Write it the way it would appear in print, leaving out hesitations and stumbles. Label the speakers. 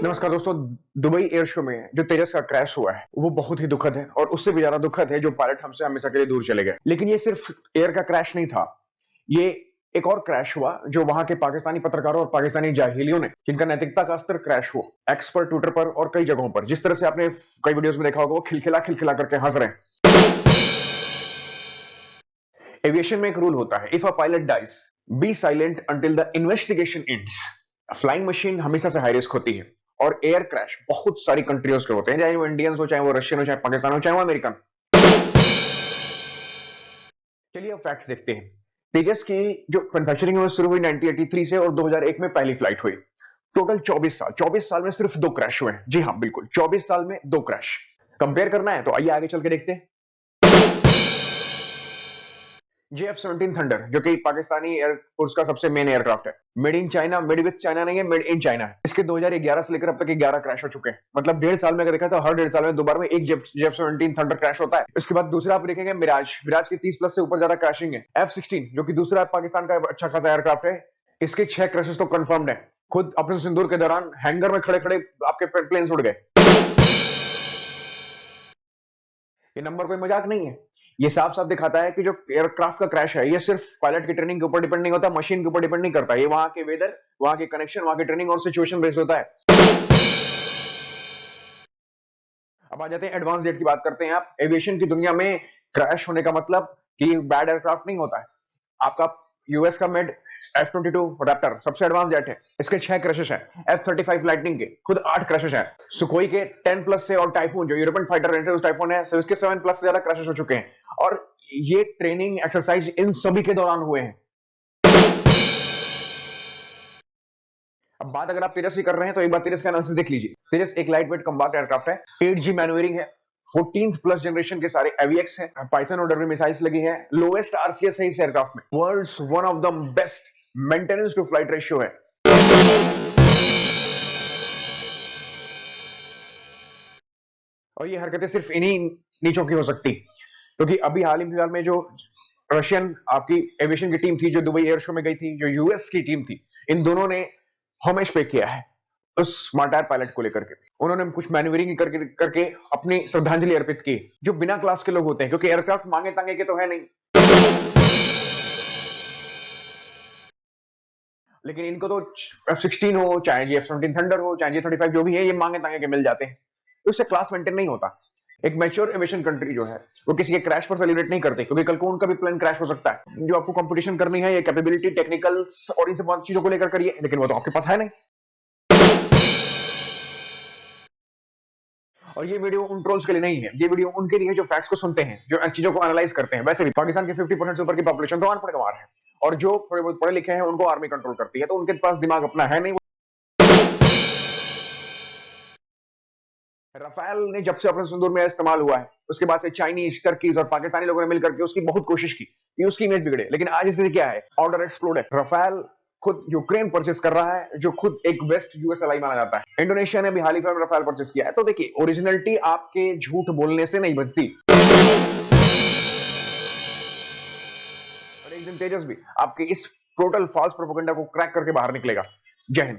Speaker 1: नमस्कार दोस्तों। Dubai air show में जो तेजस का क्रैश हुआ है वो बहुत ही दुखद है और उससे भी ज्यादा दुखद है जो पायलट हमसे हमेशा के लिए दूर चले गए। लेकिन ये सिर्फ एयर का क्रैश नहीं था, ये एक और क्रैश हुआ जो वहां के पाकिस्तानी पत्रकारों और पाकिस्तानी जाहिलियों ने, जिनका नैतिकता का स्तर क्रैश हुआ। एक्स पर, ट्विटर पर और कई जगहों पर जिस तरह से आपने कई वीडियोस में देखा होगा, वो खिलखिला खिलखिला करके हंस रहे हैं। एविएशन में एक रूल होता है, if a pilot dies be silent until the investigation ends. Flying machine हमेशा से हाई रिस्क होती है और एयर क्रैश बहुत सारी कंट्रीज के होते हैं, चाहे वो इंडियंस हो, चाहे वो रशियन हो, चाहे पाकिस्तान हो, चाहे वो अमेरिकन। चलिए अब फैक्ट्स देखते हैं। तेजस की जो मैन्युफैक्चरिंग है वो शुरू हुई 1983 से और 2001 में पहली फ्लाइट हुई। टोटल 24 साल में सिर्फ 2 क्रैश हुए हैं। जी हाँ, बिल्कुल 24 साल में 2 क्रैश। कंपेयर करना है तो आइए आगे चल के देखते हैं। JF-17 थंडर जो कि पाकिस्तानी एयरफोर्स का सबसे मेन एयरक्राफ्ट है, made in China, made with China नहीं है, मेड इन चाइना है। इसके 2011 से लेकर अब तक 11 क्रैश हो चुके हैं। मतलब 1.5 साल में अगर देखा तो हर 1.5 साल में 2 बार में एक JF-17 थंडर क्रैश होता है। इसके बाद दूसरा आप देखेंगे मिराज की 30 प्लस से ऊपर ज्यादा क्रैशिंग है। F-16 जो कि दूसरा पाकिस्तान का अच्छा खासा एयरक्राफ्ट है, इसके 6 क्रैशेस तो कंफर्म्ड है। खुद अपने सिंदूर के दौरान हैंगर में खड़े खड़े आपके प्लेन उड़ गए। ये नंबर कोई मजाक नहीं है। ये साफ साफ दिखाता है कि जो एयरक्राफ्ट का क्रैश है ये सिर्फ पायलट की ट्रेनिंग के ऊपर डिपेंड नहीं होता, मशीन के ऊपर डिपेंड नहीं करता। ये वहां के वेदर, वहां के कनेक्शन, वहां की ट्रेनिंग और सिचुएशन बेस्ड होता है। अब आ जाते हैं एडवांस जेट की बात करते हैं। आप एविएशन की दुनिया में क्रैश होने का मतलब कि बैड एयरक्राफ्ट नहीं होता है। आपका यूएस का मेड F-22 रैप्टर सबसे एडवांस जेट है, इसके 6 क्रैशेस हैं। F-35 लाइटनिंग के खुद 8 क्रैशेस हैं। सुखोई के 10 प्लस से और टाइफून जो यूरोपियन फाइटर रेंटल टाइफून है, इसके 7 प्लस से ज्यादा क्रैशेस हो चुके हैं और ये ट्रेनिंग एक्सरसाइज इन सभी के दौरान हुए हैं। अब बात अगर आप तेजस की कर रहे हैं तो एक बार तेजस का एनालिसिस देख लीजिए। तेजस एक लाइट वेट कॉम्बैट एयरक्राफ्ट है, 8G मैन्यूवरिंग है, 14th प्लस जनरेशन के सारे एवीएक्स हैं, पाइथन और डर्बी मिसाइल्स लगी हैं, लोएस्ट आरसीएस है इस एयरक्राफ्ट में, world's one of the best maintenance to flight ratio है। और ये हरकतें सिर्फ इन्हीं नीचों की हो सकती, क्योंकि अभी हाल ही फिलहाल में जो रशियन आपकी एविएशन की टीम थी जो दुबई एयर शो में गई थी, जो यूएस की टीम थी, इन दोनों ने होमेज पे किया है उस स्मार्ट पायलट को लेकर के। उन्होंने कुछ मैन्यूवरिंग करके अपनी श्रद्धांजलि अर्पित की, जो बिना क्लास के लोग होते हैं, क्योंकि एयरक्राफ्ट मांगे तांगे के तो है नहीं, लेकिन इनको तो F-16 हो, चाहे JF-17 थंडर हो, चाहे J-35 जो भी है, ये मांगे तांगे के मिल जाते हैं, तो उससे क्लास मेंटेन नहीं होता। एक मैच्योर एविएशन कंट्री जो है वो किसी के क्रैश पर सेलिब्रेट नहीं करती, क्योंकि कल को उनका भी प्लेन क्रैश हो सकता है। जो आपको कंपटीशन करनी है ये कैपेबिलिटी, टेक्निकल्स और इन सब चीजों को लेकर करिए, लेकिन वो तो आपके पास है नहीं। और ये वीडियो उन ट्रोल्स के लिए नहीं है, ये वीडियो उनके लिए जो फैक्ट्स को सुनते हैं, जो चीजों को एनालाइज करते हैं। वैसे भी पाकिस्तान के 50% से ऊपर की पॉपुलेशन तो अनपढ़ गंवार है, और जो थोड़े बहुत पढ़े लिखे हैं उनको आर्मी कंट्रोल करती है, तो उनके पास दिमाग अपना है नहीं। राफेल ने जब से अपने सिंदूर में इस्तेमाल हुआ है, उसके बाद से चाइनीज, टर्कीज और पाकिस्तानी लोगों ने मिलकर के उसकी बहुत कोशिश की कि उसकी इमेज बिगड़े, लेकिन आज स्थिति क्या है? ऑर्डर एक्सप्लोड है। राफेल खुद यूक्रेन परचेस कर रहा है, जो खुद एक बेस्ट यूएस एलाई माना जाता है। इंडोनेशिया ने भी हाल ही में राफेल परचेस किया है। तो देखिए, ओरिजिनलिटी आपके झूठ बोलने से नहीं बनती। और एक दिन तेजस भी आपके इस टोटल फॉल्स प्रोपेगेंडा को क्रैक करके बाहर निकलेगा। जय हिंद।